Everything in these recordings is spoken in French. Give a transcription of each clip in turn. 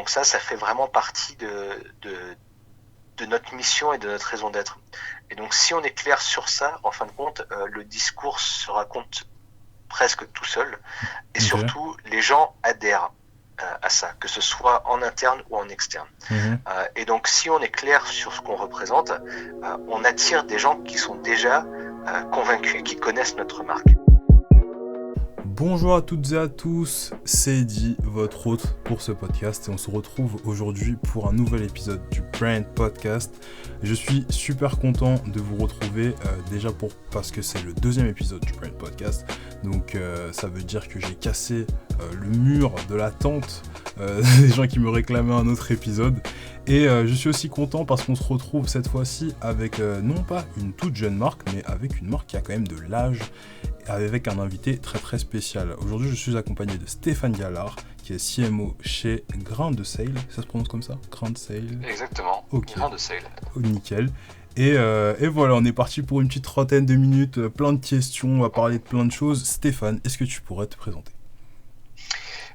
donc ça fait vraiment partie de notre mission et de notre raison d'être. Et donc si on est clair sur ça, en fin de compte, le discours se raconte presque tout seul. Et Ok. surtout, les gens adhèrent à ça, que ce soit en interne ou en externe. Mhm. Et donc, si on est clair sur ce qu'on représente, on attire des gens qui sont déjà convaincus, qui connaissent notre marque. Bonjour à toutes et à tous, c'est Eddy, votre hôte pour ce podcast et on se retrouve aujourd'hui pour un nouvel épisode du Brand Podcast. Je suis super content de vous retrouver déjà parce que c'est le deuxième épisode du Brand Podcast. Donc ça veut dire que j'ai cassé le mur de l'attente des gens qui me réclamaient un autre épisode. Et je suis aussi content parce qu'on se retrouve cette fois-ci avec non pas une toute jeune marque, mais avec une marque qui a quand même de l'âge, avec un invité très très spécial. Aujourd'hui, je suis accompagné de Stéphane Gallard, qui est CMO chez Grain de Sale. Ça se prononce comme ça? Grain de Sale. Exactement, Ok, grain de sel. nickel. Et voilà, on est parti pour une petite trentaine de minutes, plein de questions, on va parler de plein de choses. Stéphane, est-ce que tu pourrais te présenter?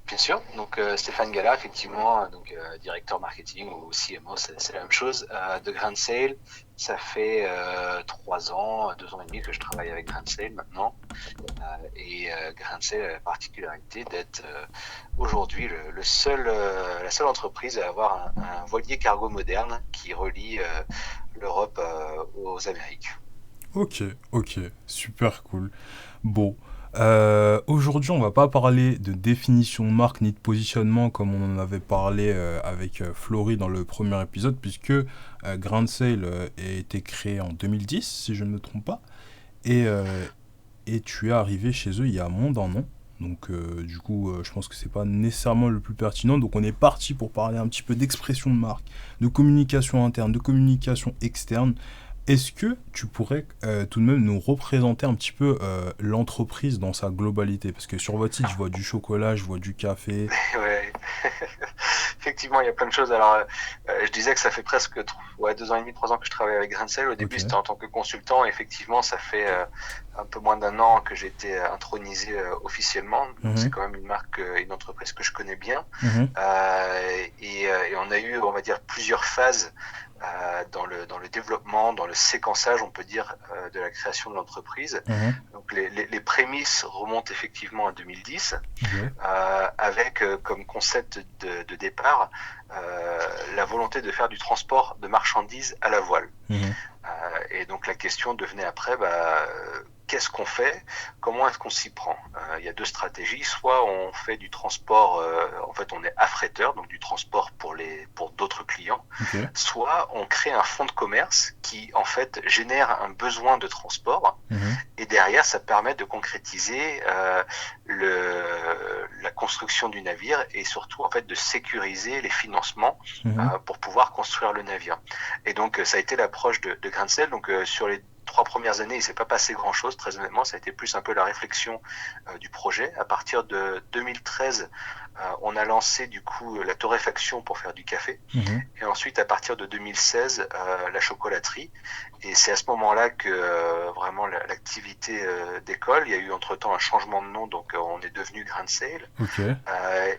Bien sûr, donc Stéphane Gallard, effectivement, donc directeur marketing ou CMO, c'est la même chose. De Grand Sale, ça fait 3 ans, 2 ans et demi que je travaille avec Grand Sale maintenant. Et Grand Sale a la particularité d'être aujourd'hui la seule entreprise à avoir un voilier cargo moderne qui relie l'Europe aux Amériques. Ok, ok, super cool. Bon, aujourd'hui on va pas parler de définition de marque ni de positionnement comme on en avait parlé avec Flory dans le premier épisode, puisque Grand Sale a été créé en 2010, si je ne me trompe pas, et, euh, et tu es arrivé chez eux il y a moins d'un an. Donc du coup, je pense que c'est pas nécessairement le plus pertinent. Donc on est parti pour parler un petit peu d'expression de marque, de communication interne, de communication externe. Est-ce que tu pourrais tout de même nous représenter un petit peu l'entreprise dans sa globalité? Parce que sur votre site, je vois du chocolat, je vois du café. Ouais. Effectivement, il y a plein de choses. Alors, je disais que ça fait presque 2 ans et demi, 3 ans que je travaille avec Graincel. Au Ok. début, c'était en tant que consultant. Effectivement, ça fait un peu moins d'un an que j'ai été intronisé officiellement. Donc, c'est Mhm, quand même une marque, une entreprise que je connais bien. mhm, Et on a eu, on va dire, plusieurs phases dans le développement, dans le séquençage, on peut dire, de la création de l'entreprise. mhm. Donc, les prémices remontent effectivement à 2010 Ok. avec comme concept de départ la volonté de faire du transport de marchandises à la voile. Mhm, Et donc la question devenait après, qu'est-ce qu'on fait? Comment est-ce qu'on s'y prend? Il y a deux stratégies. Soit on fait du transport, en fait on est affréteur, donc du transport pour d'autres clients. ok. Soit on crée un fonds de commerce qui en fait génère un besoin de transport Mhm, et derrière, ça permet de concrétiser la construction du navire et surtout en fait de sécuriser les financements mhm. pour pouvoir construire le navire. Et donc ça a été l'approche de Graincel. Donc sur les 3 premières années, il s'est pas passé grand-chose. Très honnêtement, ça a été plus un peu la réflexion du projet. À partir de 2013, on a lancé du coup la torréfaction pour faire du café. Mhm. Et ensuite, à partir de 2016, la chocolaterie. Et c'est à ce moment-là que vraiment l'activité décolle. Il y a eu entre-temps un changement de nom, donc on est devenu Grand Sale. Ok.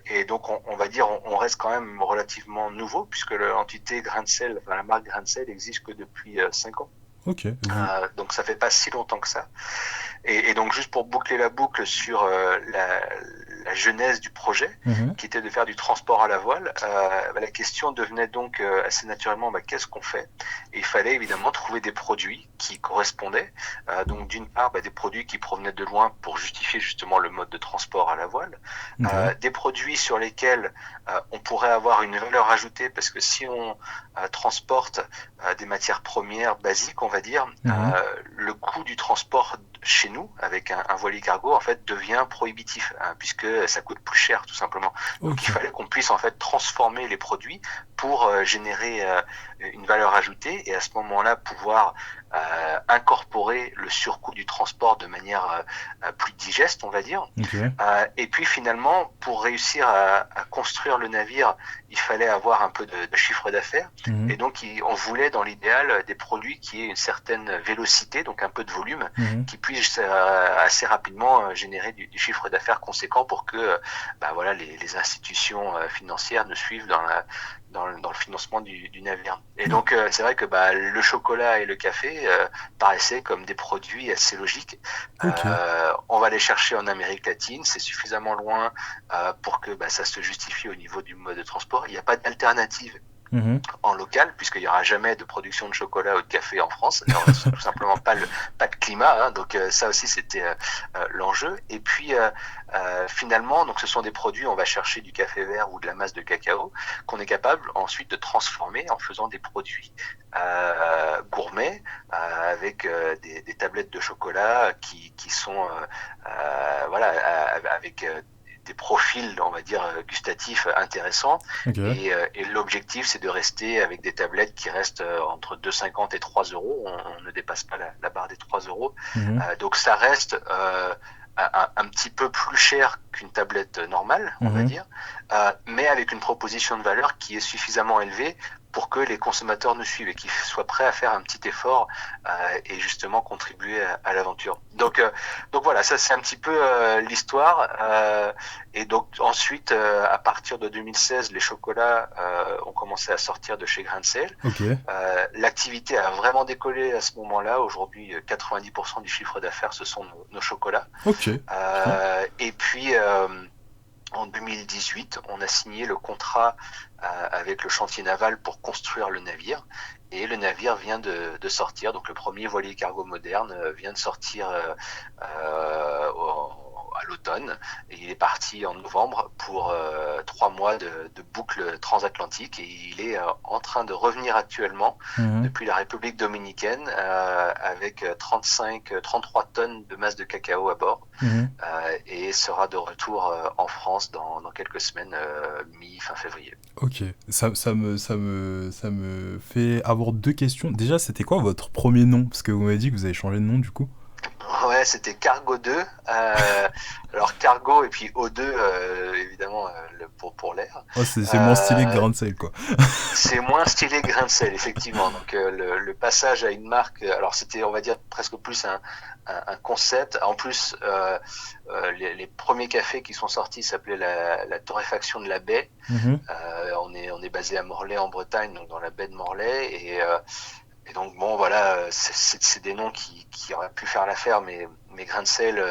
Et donc, on va dire, on reste quand même relativement nouveau, puisque l'entité Grand Sale, enfin la marque Grand Sale existe que depuis 5 ans. Ok. Vous. Donc ça fait pas si longtemps que ça. Et donc juste pour boucler la boucle sur la genèse du projet, Mhm, qui était de faire du transport à la voile, la question devenait donc assez naturellement qu'est-ce qu'on fait? Et il fallait évidemment trouver des produits qui correspondaient. Donc d'une part des produits qui provenaient de loin pour justifier justement le mode de transport à la voile, ok. des produits sur lesquels on pourrait avoir une valeur ajoutée parce que si on transporte des matières premières basiques, on va dire, Mhm. le coût du transport chez nous, avec un voilier cargo, en fait, devient prohibitif, puisque ça coûte plus cher, tout simplement. Donc, il Ok. fallait qu'on puisse, en fait, transformer les produits pour générer une valeur ajoutée et à ce moment-là, pouvoir incorporer le surcoût du transport de manière plus digeste, on va dire. Ok. Et puis finalement, pour réussir à construire le navire, il fallait avoir un peu de chiffre d'affaires. Mhm. Et donc, on voulait dans l'idéal des produits qui aient une certaine vélocité, donc un peu de volume, Mhm. qui puissent assez rapidement générer du chiffre d'affaires conséquent pour que voilà, les institutions financières nous suivent dans le financement du navire. Et donc, c'est vrai que le chocolat et le café paraissaient comme des produits assez logiques. Ok. On va les chercher en Amérique latine, c'est suffisamment loin pour que ça se justifie au niveau du mode de transport. Il n'y a pas d'alternative Mhm. en local, puisqu'il n'y aura jamais de production de chocolat ou de café en France. Alors, c'est tout simplement pas de climat, hein, donc ça aussi c'était l'enjeu. Et puis finalement, donc ce sont des produits, on va chercher du café vert ou de la masse de cacao, qu'on est capable ensuite de transformer en faisant des produits gourmets avec des tablettes de chocolat qui sont voilà avec des profils, on va dire, gustatifs intéressants. Ok. Et l'objectif, c'est de rester avec des tablettes qui restent entre 2,50 et 3 euros. On ne dépasse pas la barre des 3 euros. Mhm. Donc ça reste un petit peu plus cher qu'une tablette normale, on va Mhm. dire, mais avec une proposition de valeur qui est suffisamment élevée pour que les consommateurs nous suivent et qu'ils soient prêts à faire un petit effort et justement contribuer à l'aventure. Donc voilà, ça c'est un petit peu l'histoire. Et donc ensuite, à partir de 2016, les chocolats ont commencé à sortir de chez Grain de Sel. Ok. L'activité a vraiment décollé à ce moment-là. Aujourd'hui, 90% du chiffre d'affaires, ce sont nos chocolats. Ok. Putain. Et puis, en 2018, on a signé le contrat avec le chantier naval pour construire le navire. Et le navire vient de sortir. Donc le premier voilier cargo moderne vient de sortir à l'automne. Et il est parti en novembre pour 3 mois de boucle transatlantique. Et il est en train de revenir actuellement Mhm. depuis la République dominicaine avec 33 tonnes de masse de cacao à bord. Mhm. Et sera de retour en France dans quelques semaines, mi-fin février. Ok. Ça me fait avoir deux questions. Déjà, c'était quoi votre premier nom? Parce que vous m'avez dit que vous avez changé de nom du coup. Ouais, c'était Cargo 2. Alors Cargo et puis O2, évidemment, pour l'air. Oh, c'est moins stylé que Euh, Grain de Sel, quoi. c'est moins stylé que Grain de Sel, effectivement. Donc le passage à une marque, alors c'était, on va dire, presque plus un concept. En plus, les premiers cafés qui sont sortis s'appelaient la torréfaction de la baie. Mhm. On est basé à Morlaix en Bretagne, donc dans la baie de Morlaix. Et donc bon voilà, c'est des noms qui auraient pu faire l'affaire, mais Grain de Sel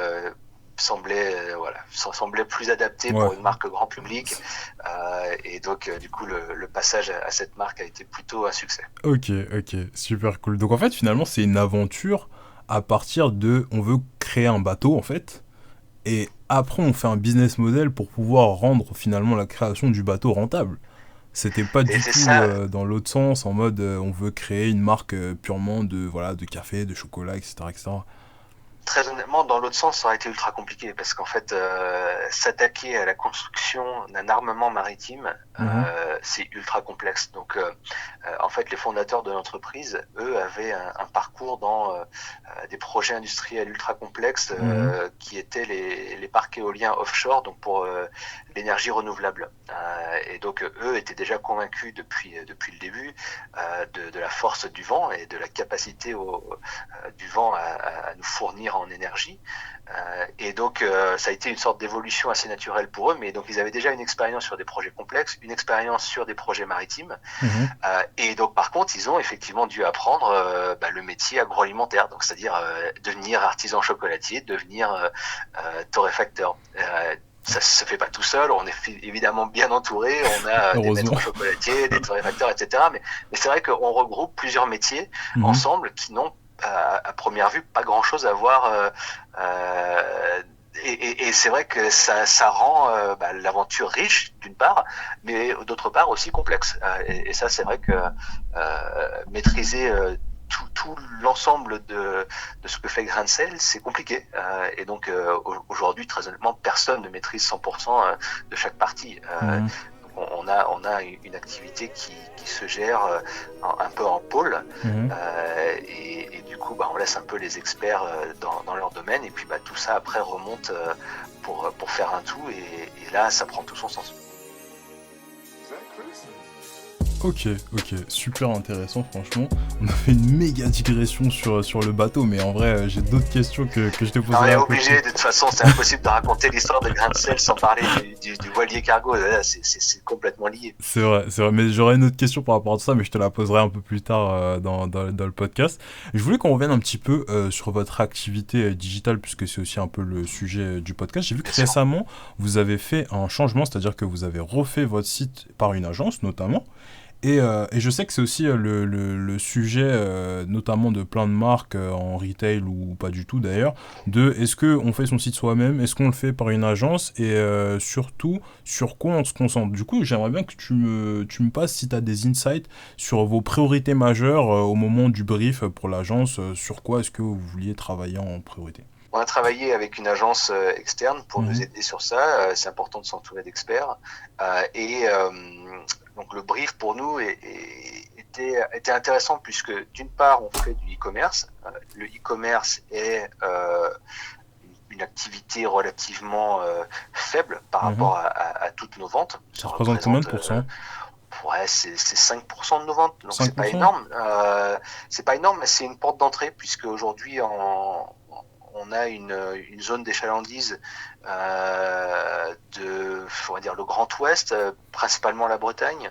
semblait plus adapté Ouais. pour une marque grand public. Et donc du coup le passage à cette marque a été plutôt un succès. Ok, ok, super cool. Donc en fait, finalement, c'est une aventure à partir de... On veut créer un bateau, en fait, et après, on fait un business model pour pouvoir rendre finalement la création du bateau rentable. C'était pas Et du c'est tout ça. dans l'autre sens, en mode on veut créer une marque purement de, voilà, de café, de chocolat, etc., etc. Très honnêtement, dans l'autre sens, ça aurait été ultra compliqué parce qu'en fait, s'attaquer à la construction d'un armement maritime, Mhm. c'est ultra complexe. Donc, en fait, les fondateurs de l'entreprise, eux, avaient un parcours dans des projets industriels ultra complexes Mhm. qui étaient les parcs éoliens offshore, donc pour l'énergie renouvelable. Et donc, eux étaient déjà convaincus depuis le début de la force du vent et de la capacité du vent à nous fournir en énergie. Et donc, ça a été une sorte d'évolution assez naturelle pour eux, mais donc ils avaient déjà une expérience sur des projets complexes, une expérience sur des projets maritimes. Mhm. Et donc, par contre, ils ont effectivement dû apprendre le métier agroalimentaire, donc c'est-à-dire devenir artisan chocolatier, devenir torréfacteur. Ça se fait pas tout seul, on est évidemment bien entouré, on a des Heureusement. maîtres chocolatiers, des torréfacteurs, etc. Mais c'est vrai qu'on regroupe plusieurs métiers Mhm. ensemble qui n'ont à première vue pas grand-chose à voir. Et c'est vrai que ça rend l'aventure riche d'une part, mais d'autre part aussi complexe. Et ça, c'est vrai que maîtriser tout l'ensemble de ce que fait Grain de Sel, c'est compliqué. Et donc aujourd'hui, très honnêtement, personne ne maîtrise 100% de chaque partie. Mhm. On a une activité qui se gère un peu en pôle Mhm. et du coup, on laisse un peu les experts dans leur domaine, et puis tout ça après remonte pour faire un tout, et là, ça prend tout son sens. Ok, super intéressant franchement. On a fait une méga digression sur le bateau, mais en vrai j'ai d'autres questions que je te poserai. On est obligé, de toute façon c'est impossible de raconter l'histoire de Grain de Sel sans parler du voilier cargo, là, c'est complètement lié. C'est vrai, mais j'aurais une autre question par rapport à ça, mais je te la poserai un peu plus tard dans le podcast. Je voulais qu'on revienne un petit peu sur votre activité digitale, puisque c'est aussi un peu le sujet du podcast. J'ai vu que récemment, vous avez fait un changement, c'est-à-dire que vous avez refait votre site par une agence notamment. Et je sais que c'est aussi le sujet, notamment de plein de marques en retail ou pas du tout d'ailleurs, de est-ce qu'on fait son site soi-même, est-ce qu'on le fait par une agence, et surtout, sur quoi on se concentre. Du coup, j'aimerais bien que tu me passes, si tu as des insights, sur vos priorités majeures au moment du brief pour l'agence, sur quoi est-ce que vous vouliez travailler en priorité. On a travaillé avec une agence externe pour nous aider sur ça. C'est important de s'entourer d'experts. Donc le brief pour nous était intéressant, puisque d'une part on fait du e-commerce. Le e-commerce est une activité relativement faible par rapport à toutes nos ventes. Ça représente combien de pourcents? Ouais, c'est 5% de nos ventes, donc 5%? c'est pas énorme. C'est pas énorme, mais c'est une porte d'entrée, puisque aujourd'hui on a une zone d'échalandise on va dire le Grand Ouest, principalement la Bretagne.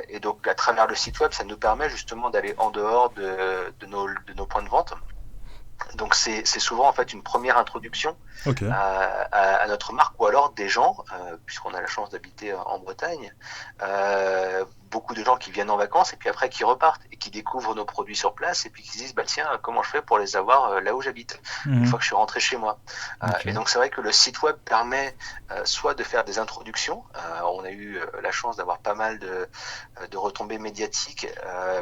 Et donc à travers le site web, ça nous permet justement d'aller en dehors de nos points de vente. Donc c'est souvent en fait une première introduction à notre marque, ou alors des gens, puisqu'on a la chance d'habiter en Bretagne, beaucoup de gens qui viennent en vacances et puis après qui repartent et qui découvrent nos produits sur place et puis qui se disent tiens, comment je fais pour les avoir là où j'habite une fois que je suis rentré chez moi. Et donc c'est vrai que le site web permet soit de faire des introductions. On a eu la chance d'avoir pas mal de retombées médiatiques,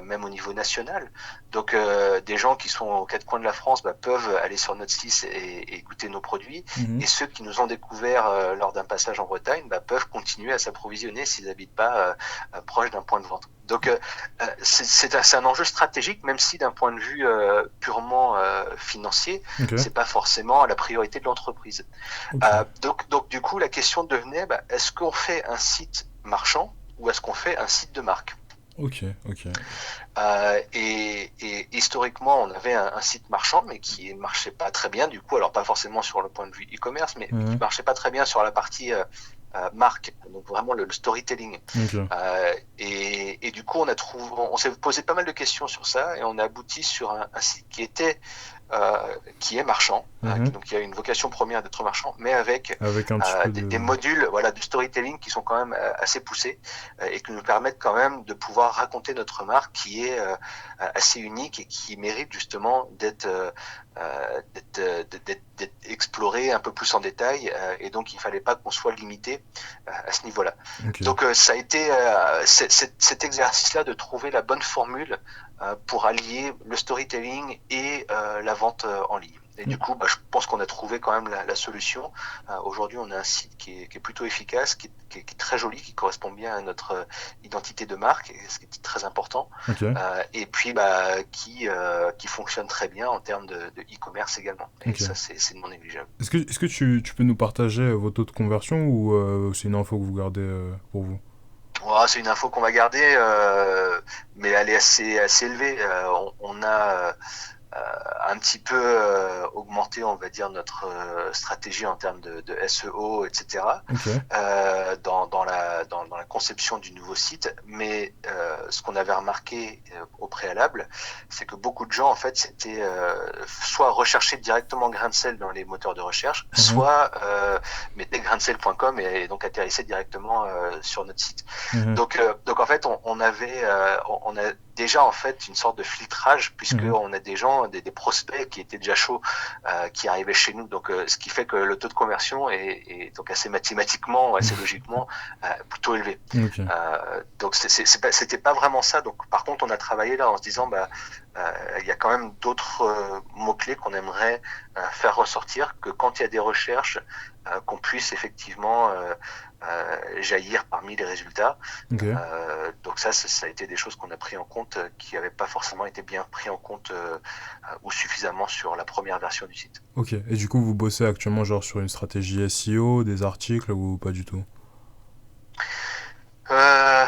même au niveau national. Donc des gens qui sont aux quatre coins de la France peuvent aller sur notre site et goûter nos produits. Et ceux qui nous ont découvert lors d'un passage en Bretagne peuvent continuer à s'approvisionner s'ils n'habitent pas proche d'un point de vente. Donc c'est un enjeu stratégique, même si d'un point de vue purement financier, c'est pas forcément la priorité de l'entreprise. Donc du coup, la question devenait est-ce qu'on fait un site marchand ou est-ce qu'on fait un site de marque? Et historiquement, on avait un site marchand, mais qui marchait pas très bien, du coup, alors pas forcément sur le point de vue e-commerce, mais qui marchait pas très bien sur la partie marque, donc vraiment le storytelling. Et du coup, on s'est posé pas mal de questions sur ça, et on a abouti sur un site qui est marchand, donc il y a une vocation première d'être marchand, mais avec des modules de storytelling qui sont quand même assez poussés et qui nous permettent quand même de pouvoir raconter notre marque, qui est assez unique et qui mérite justement d'être exploré un peu plus en détail, et donc il fallait pas qu'on soit limité à ce niveau-là. Donc ça a été cet exercice-là de trouver la bonne formule pour allier le storytelling et la vente en ligne. Et du coup, je pense qu'on a trouvé quand même la solution. Aujourd'hui, on a un site qui est plutôt efficace, qui est très joli, qui correspond bien à notre identité de marque, ce qui est très important. Et puis, qui fonctionne très bien en termes de e-commerce également. Et ça, c'est non négligeable. Est-ce que tu peux nous partager vos taux de conversion, ou c'est une info que vous gardez pour vous? C'est une info qu'on va garder, mais elle est assez élevée. On a un petit peu augmenté, on va dire, notre stratégie en termes de SEO, etc. Dans la conception du nouveau site. Mais ce qu'on avait remarqué au préalable, c'est que beaucoup de gens, en fait, c'était soit rechercher directement Grain de Sel dans les moteurs de recherche, soit mettaient grainsel.com et donc atterrissaient directement sur notre site. Donc en fait, on a déjà en fait une sorte de filtrage, puisque on a des gens, des prospects qui étaient déjà chauds, qui arrivaient chez nous. Donc ce qui fait que le taux de conversion est donc assez mathématiquement, assez logiquement plutôt élevé. Donc c'était pas vraiment ça. Donc par contre, on a travaillé là en se disant il y a quand même d'autres mots-clés qu'on aimerait faire ressortir, que quand il y a des recherches, qu'on puisse effectivement jaillir parmi les résultats. Ok. Donc ça a été des choses qu'on a pris en compte qui n'avaient pas forcément été bien pris en compte ou suffisamment sur la première version du site. Ok. Et du coup, vous bossez actuellement genre sur une stratégie SEO, des articles ou pas du tout? Euh,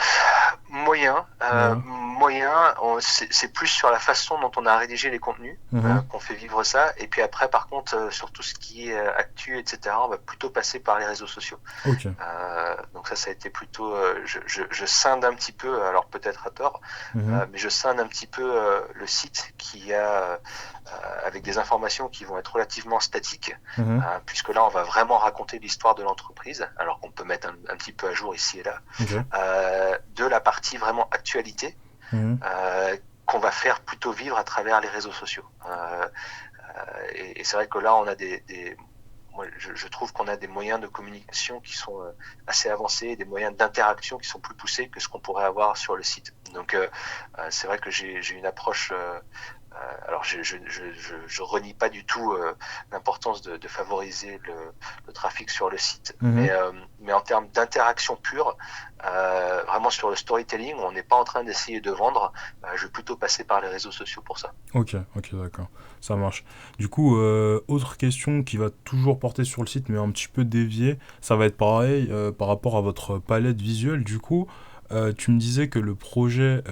Moyen, Ouais. c'est plus sur la façon dont on a rédigé les contenus Mhm. qu'on fait vivre ça. Et puis après, par contre, sur tout ce qui est actu, etc., on va plutôt passer par les réseaux sociaux. Ok. Donc ça a été plutôt, je scinde un petit peu, alors peut-être à tort, Mhm. mais je scinde un petit peu le site qui a avec des informations qui vont être relativement statiques, Mhm. puisque là on va vraiment raconter l'histoire de l'entreprise, alors qu'on peut mettre un petit peu à jour ici et là, Ok. de la partie vraiment actualité Mhm. qu'on va faire plutôt vivre à travers les réseaux sociaux. Et c'est vrai que là on a moi, je trouve qu'on a des moyens de communication qui sont assez avancés, des moyens d'interaction qui sont plus poussés que ce qu'on pourrait avoir sur le site. Donc c'est vrai que j'ai une approche alors, je renie pas du tout l'importance de favoriser le trafic sur le site, Mhm. mais en termes d'interaction pure, vraiment sur le storytelling, on n'est pas en train d'essayer de vendre. Je vais plutôt passer par les réseaux sociaux pour ça. Ok, ok, d'accord, ça marche. Du coup, autre question qui va toujours porter sur le site, mais un petit peu déviée, ça va être pareil par rapport à votre palette visuelle. Du coup, tu me disais que le projet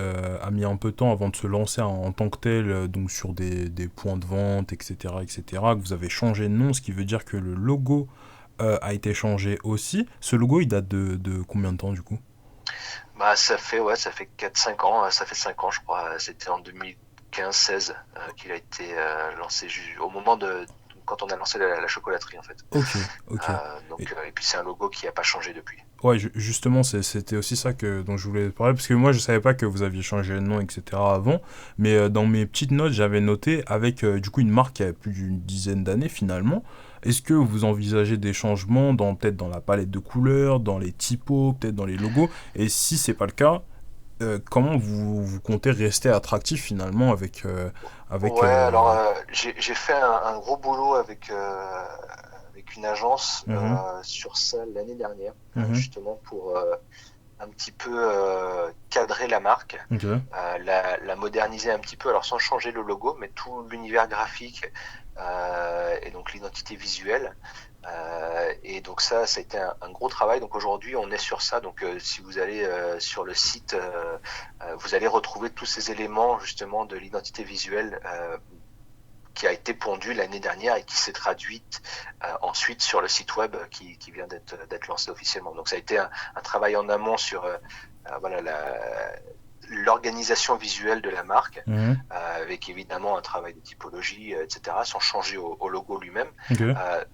a mis un peu de temps avant de se lancer en tant que tel, donc sur des points de vente, etc., etc., que vous avez changé de nom, ce qui veut dire que le logo a été changé aussi. Ce logo, il date de combien de temps, du coup? Bah, ça fait 4-5 ans, ça fait 5 ans, je crois. C'était en 2015-16 qu'il a été lancé au moment quand on a lancé la chocolaterie, en fait. Ok, ok. Et puis c'est un logo qui n'a pas changé depuis. Ouais, justement, c'était aussi ça dont je voulais parler, parce que moi, je savais pas que vous aviez changé de nom, etc. avant, mais dans mes petites notes, j'avais noté avec du coup une marque qui a plus d'une dizaine d'années finalement. Est-ce que vous envisagez des changements peut-être dans la palette de couleurs, dans les typos, peut-être dans les logos? Et si c'est pas le cas, comment vous comptez rester attractif finalement avec Ouais, alors j'ai fait un gros boulot avec une agence mhm, sur ça l'année dernière, mhm, justement pour un petit peu cadrer la marque, ok, la moderniser un petit peu, alors sans changer le logo, mais tout l'univers graphique et donc l'identité visuelle. Et donc ça a été un gros travail. Donc aujourd'hui, on est sur ça. Donc si vous allez sur le site, vous allez retrouver tous ces éléments justement de l'identité visuelle qui a été pondue l'année dernière et qui s'est traduite ensuite sur le site web qui vient d'être lancé officiellement. Donc ça a été un travail en amont sur voilà l'organisation visuelle de la marque, mhm, avec évidemment un travail de typologie, etc., sans changer au logo lui-même. ok,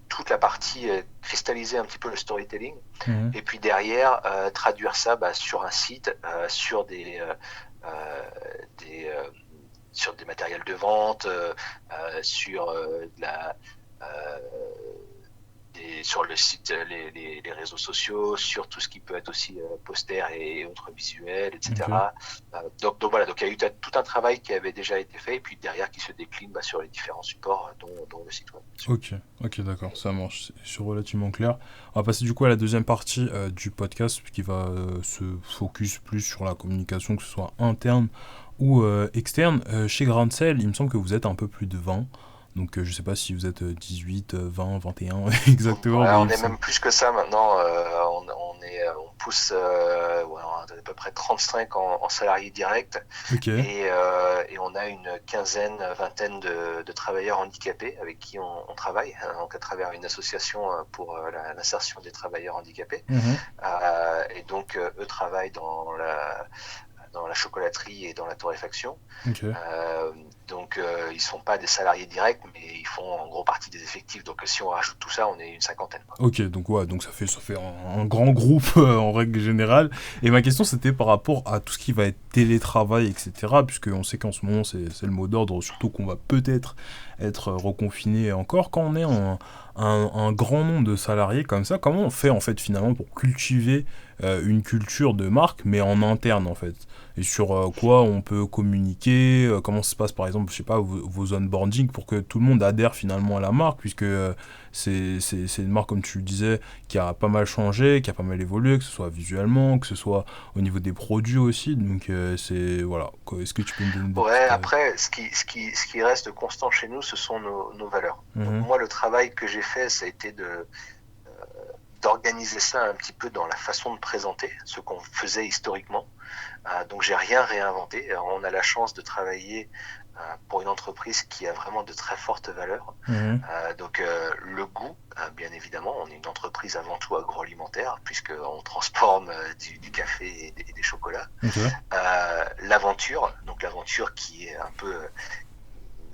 Toute la partie cristalliser un petit peu le storytelling, mhm, et puis derrière traduire ça sur un site, des sur des matériels de vente, sur euh, sur le site, les réseaux sociaux, sur tout ce qui peut être aussi poster et autres visuels, ok. etc. Donc voilà, donc il y a eu tout un travail qui avait déjà été fait et puis derrière qui se décline sur les différents supports, dont le site web. Ok, ok, d'accord, ça marche, c'est relativement clair. On va passer du coup à la deuxième partie du podcast qui va se focus plus sur la communication, que ce soit interne ou externe. Chez Groundsel, il me semble que vous êtes un peu plus de 20. Donc je sais pas si vous êtes 18, 20, 21 exactement, Ouais, mais il on me est semble. même plus que ça maintenant. On pousse ouais, on a à peu près 35 en salariés directs Ok. et on a une quinzaine, vingtaine de travailleurs handicapés avec qui on travaille, hein, donc à travers une association pour l'insertion des travailleurs handicapés. Mhm. Et donc eux travaillent dans la chocolaterie et dans la torréfaction. Ok. Euh, donc ils sont pas des salariés directs, mais ils font en gros partie des effectifs. Donc si on rajoute tout ça, on est une cinquantaine, quoi. Ok, donc ouais, donc ça fait un grand groupe en règle générale. Et ma question c'était par rapport à tout ce qui va être télétravail, etc. Puisque on sait qu'en ce moment c'est le mot d'ordre, surtout qu'on va peut-être être reconfiné encore. Quand on est un grand nombre de salariés comme ça, comment on fait en fait finalement pour cultiver une culture de marque, mais en interne en fait? Et sur quoi on peut communiquer, comment se passe par exemple, je sais pas, vos onboarding pour que tout le monde adhère finalement à la marque, puisque c'est une marque, comme tu le disais, qui a pas mal changé, qui a pas mal évolué, que ce soit visuellement, que ce soit au niveau des produits aussi. Donc, c'est, voilà. Est-ce que tu peux me donner des Ouais, petites... après, ce qui reste constant chez nous, ce sont nos valeurs. Donc Mhm, moi, le travail que j'ai fait, ça a été d'organiser ça un petit peu dans la façon de présenter, ce qu'on faisait historiquement. Donc j'ai rien réinventé. On a la chance de travailler pour une entreprise qui a vraiment de très fortes valeurs. mhm, Donc le goût, bien évidemment, on est une entreprise avant tout agroalimentaire puisqu'on transforme du café et des chocolats. ok. L'aventure, donc l'aventure qui est un peu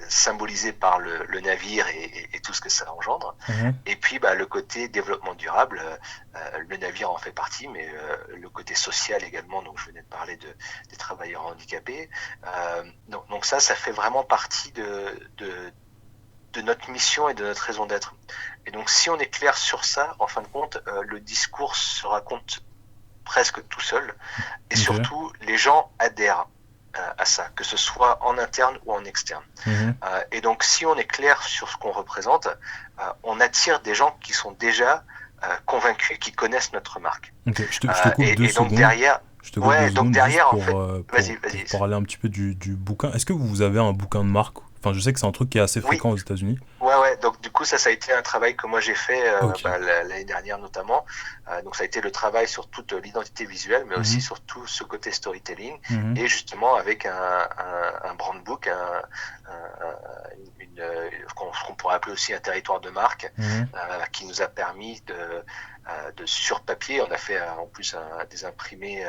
symbolisée par le navire et tout ce que ça engendre. Mhm, Et puis le côté développement durable, le navire en fait partie, mais le côté social également, donc je venais de parler des travailleurs handicapés. Donc ça fait vraiment partie de notre mission et de notre raison d'être. Et donc si on est clair sur ça, en fin de compte, le discours se raconte presque tout seul. Et ok. surtout, les gens adhèrent à ça, que ce soit en interne ou en externe. Mhm. Et donc, si on est clair sur ce qu'on représente, on attire des gens qui sont déjà convaincus, qui connaissent notre marque. Ok, je te coupe deux Et donc secondes. derrière, Je te coupe deux ouais, donc secondes juste derrière, en fait, vas-y, pour vas-y. parler un petit peu du bouquin. Est-ce que vous avez un bouquin de marque? Enfin, je sais que c'est un truc qui est assez Oui, fréquent aux États-Unis. ouais. Donc du coup, ça a été un travail que moi j'ai fait Ok. l'année dernière notamment. Donc ça a été le travail sur toute l'identité visuelle, mais aussi Mhm, sur tout ce côté storytelling, mhm, et justement avec un brand book, ce qu'on pourrait appeler aussi un territoire de marque, mhm. qui nous a permis sur papier, on a fait en plus des imprimés,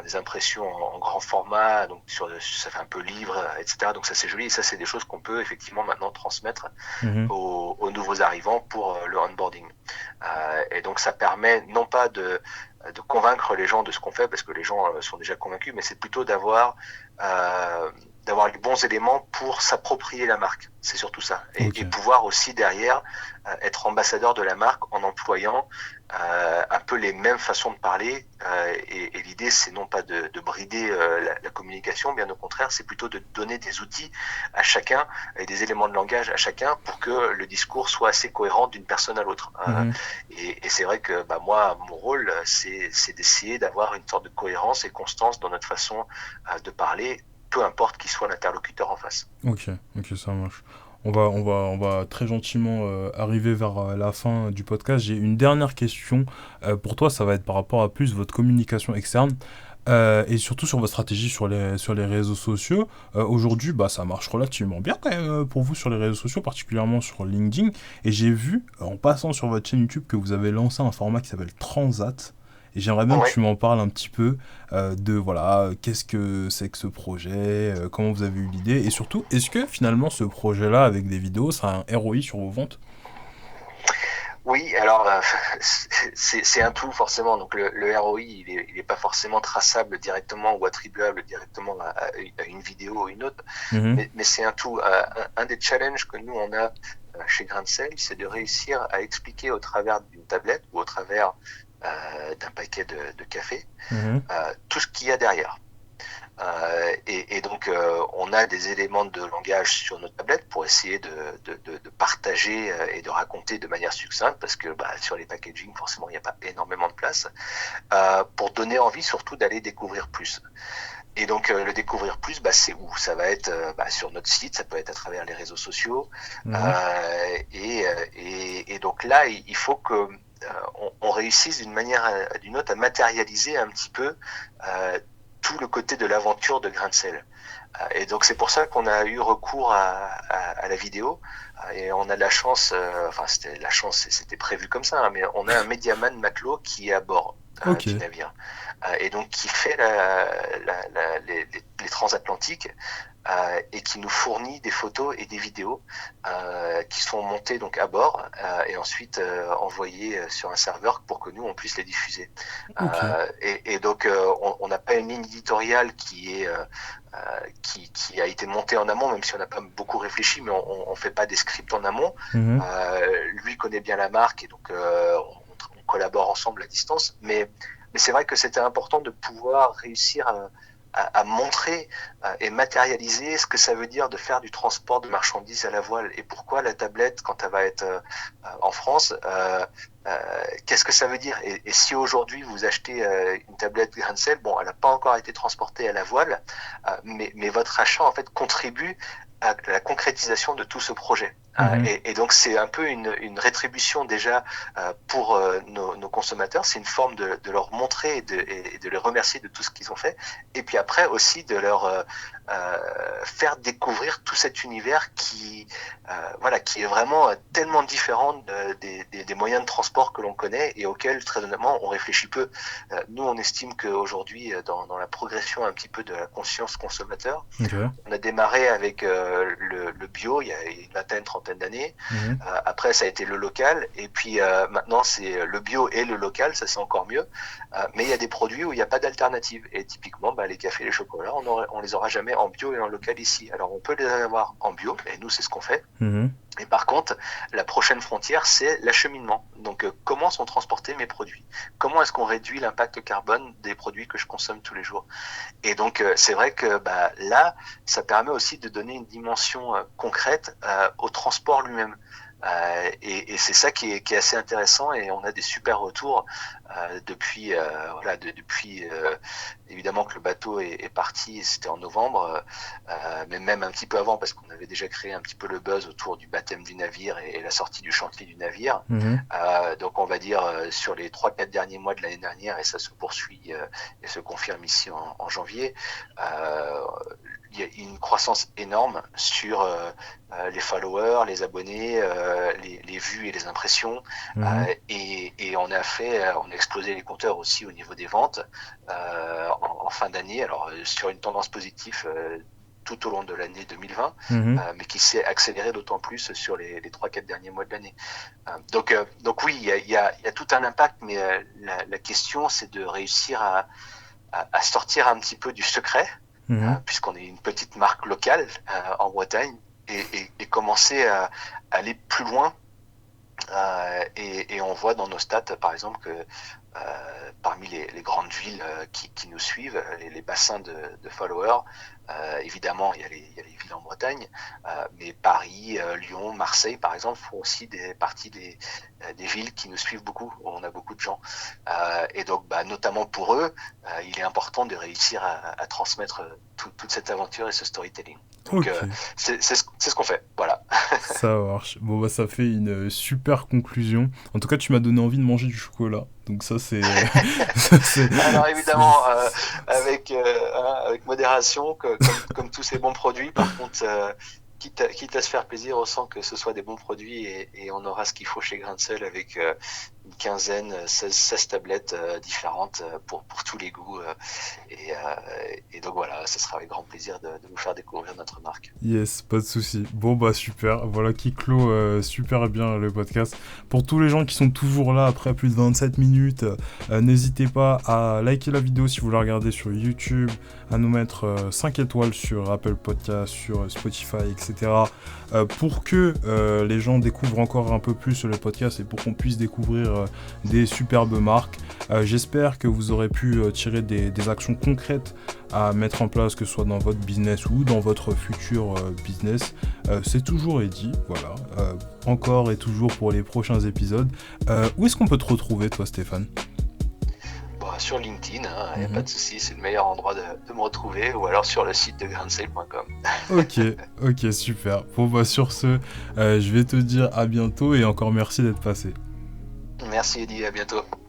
des impressions en grand format, donc ça fait un peu livre, etc. Donc ça c'est joli, et ça c'est des choses qu'on peut effectivement maintenant transmettre Mhm. aux nouveaux arrivants pour le onboarding. Et donc ça permet non pas de convaincre les gens de ce qu'on fait, parce que les gens sont déjà convaincus, mais c'est plutôt euh, d'avoir les bons éléments pour s'approprier la marque. C'est surtout ça. Ok. Et pouvoir aussi derrière être ambassadeur de la marque en employant un peu les mêmes façons de parler. Et l'idée, c'est non pas de brider la communication, bien au contraire, c'est plutôt de donner des outils à chacun et des éléments de langage à chacun pour que le discours soit assez cohérent d'une personne à l'autre. Mhm. Et c'est vrai que moi, mon rôle, c'est d'essayer d'avoir une sorte de cohérence et constance dans notre façon de parler, peu importe qui soit l'interlocuteur en face. Ok, ok, ça marche. On va très gentiment arriver vers la fin du podcast. J'ai une dernière question pour toi. Ça va être par rapport à plus votre communication externe et surtout sur votre stratégie sur les réseaux sociaux. Aujourd'hui, bah, ça marche relativement bien quand même pour vous sur les réseaux sociaux, particulièrement sur LinkedIn. Et j'ai vu, en passant sur votre chaîne YouTube, que vous avez lancé un format qui s'appelle Transat. Et j'aimerais bien que Ouais. tu m'en parles un petit peu de voilà, qu'est-ce que c'est que ce projet, comment vous avez eu l'idée, et surtout, est-ce que finalement ce projet-là avec des vidéos, ça a un ROI sur vos ventes? Oui, alors c'est un tout forcément. Donc le ROI, il est pas forcément traçable directement ou attribuable directement à une vidéo ou une autre, Mhm, mais c'est un tout. Un des challenges que nous on a chez Grain de Sel, c'est de réussir à expliquer au travers d'une tablette ou au travers d'un paquet de café mhm, tout ce qu'il y a derrière. Et donc, on a des éléments de langage sur notre tablette pour essayer de partager et de raconter de manière succincte, parce que sur les packaging, forcément, il n'y a pas énormément de place, pour donner envie surtout d'aller découvrir plus. Et donc, le découvrir plus, c'est où? Ça va être sur notre site, ça peut être à travers les réseaux sociaux. mhm. Et donc là, il faut que on réussisse d'une manière ou d'une autre à matérialiser un petit peu tout le côté de l'aventure de Grain de Sel. Et donc c'est pour ça qu'on a eu recours à la vidéo. Et on a de la chance, c'était la chance, c'était prévu comme ça, hein, mais on a un médiaman matelot qui est à bord Ok, du navire. Et donc qui fait les transatlantiques et qui nous fournit des photos et des vidéos qui sont montées donc à bord et ensuite envoyées sur un serveur pour que nous on puisse les diffuser. ok, Et donc on n'a pas une ligne éditoriale qui a été montée en amont, même si on n'a pas beaucoup réfléchi, mais on fait pas des scripts en amont. mhm, Lui connaît bien la marque et donc on collabore ensemble à distance, mais c'est vrai que c'était important de pouvoir réussir à montrer et matérialiser ce que ça veut dire de faire du transport de marchandises à la voile et pourquoi la tablette, quand elle va être en France, qu'est-ce que ça veut dire et si aujourd'hui vous achetez une tablette Grain de Sel, bon, elle n'a pas encore été transportée à la voile, mais votre achat en fait contribue à la concrétisation de tout ce projet. Et donc c'est un peu une rétribution déjà pour nos consommateurs, c'est une forme de leur montrer et de les remercier de tout ce qu'ils ont fait, et puis après aussi de leur faire découvrir tout cet univers qui est vraiment tellement différent des moyens de transport que l'on connaît et auxquels très honnêtement on réfléchit peu. Nous on estime qu'aujourd'hui dans la progression un petit peu de la conscience consommateur, on a démarré avec le bio il y a une vingtaine, trentaine d'années. Après ça a été le local et puis maintenant c'est le bio et le local, ça c'est encore mieux. Mais il y a des produits où il n'y a pas d'alternative et typiquement les cafés, les chocolats, on les aura jamais en bio et en local ici. Alors on peut les avoir en bio et nous c'est ce qu'on fait. Et par contre, la prochaine frontière, c'est l'acheminement. Donc, comment sont transportés mes produits ? Comment est-ce qu'on réduit l'impact carbone des produits que je consomme tous les jours ? Et donc, c'est vrai que là, ça permet aussi de donner une dimension concrète au transport lui-même. Et c'est ça qui est assez intéressant et on a des super retours depuis évidemment que le bateau est parti, c'était en novembre, mais même un petit peu avant parce qu'on avait déjà créé un petit peu le buzz autour du baptême du navire et la sortie du chantier du navire. Donc on va dire sur les 3-4 derniers mois de l'année dernière, et ça se poursuit et se confirme ici en janvier, il y a une croissance énorme sur les followers, les abonnés, les vues et les impressions, et on a explosé les compteurs aussi au niveau des ventes en fin d'année, alors sur une tendance positive tout au long de l'année 2020, mais qui s'est accéléré d'autant plus sur les 3-4 derniers mois de l'année. Donc oui, il y a tout un impact, mais la question c'est de réussir à sortir un petit peu du secret, puisqu'on est une petite marque locale en Bretagne, et commencer à aller plus loin. Et on voit dans nos stats, par exemple, que parmi les grandes villes qui nous suivent, les bassins de followers, évidemment, il y a les villes en Bretagne, mais Paris, Lyon, Marseille, par exemple, font aussi partie des villes qui nous suivent beaucoup, où on a beaucoup de gens. Et donc, notamment pour eux, il est important de réussir à transmettre toute cette aventure et ce storytelling. Donc, c'est ce qu'on fait, voilà. Ça marche. Bon, ça fait une super conclusion. En tout cas, tu m'as donné envie de manger du chocolat. Donc ça, c'est... Alors évidemment, avec modération, comme tous ces bons produits. Par contre, quitte à se faire plaisir, on sent que ce soit des bons produits et on aura ce qu'il faut chez Grain de Sel avec une quinzaine, 16 tablettes différentes pour tous les goûts. Et donc voilà, ce sera avec grand plaisir de vous faire découvrir notre marque. Yes, pas de souci. Bon, super. Voilà qui clôt super bien le podcast. Pour tous les gens qui sont toujours là après plus de 27 minutes, n'hésitez pas à liker la vidéo si vous la regardez sur YouTube, à nous mettre 5 étoiles sur Apple Podcast, sur Spotify, etc. Pour que les gens découvrent encore un peu plus le podcast et pour qu'on puisse découvrir des superbes marques. J'espère que vous aurez pu tirer des actions concrètes à mettre en place, que ce soit dans votre business ou dans votre futur business. C'est toujours dit, voilà. Encore et toujours pour les prochains épisodes. Où est-ce qu'on peut te retrouver, toi, Stéphane ? Sur LinkedIn, il n'y a pas de souci, c'est le meilleur endroit de me retrouver, ou alors sur le site de grainsale.com. Ok, super. Bon, sur ce, je vais te dire à bientôt et encore merci d'être passé. Merci Eddy, à bientôt.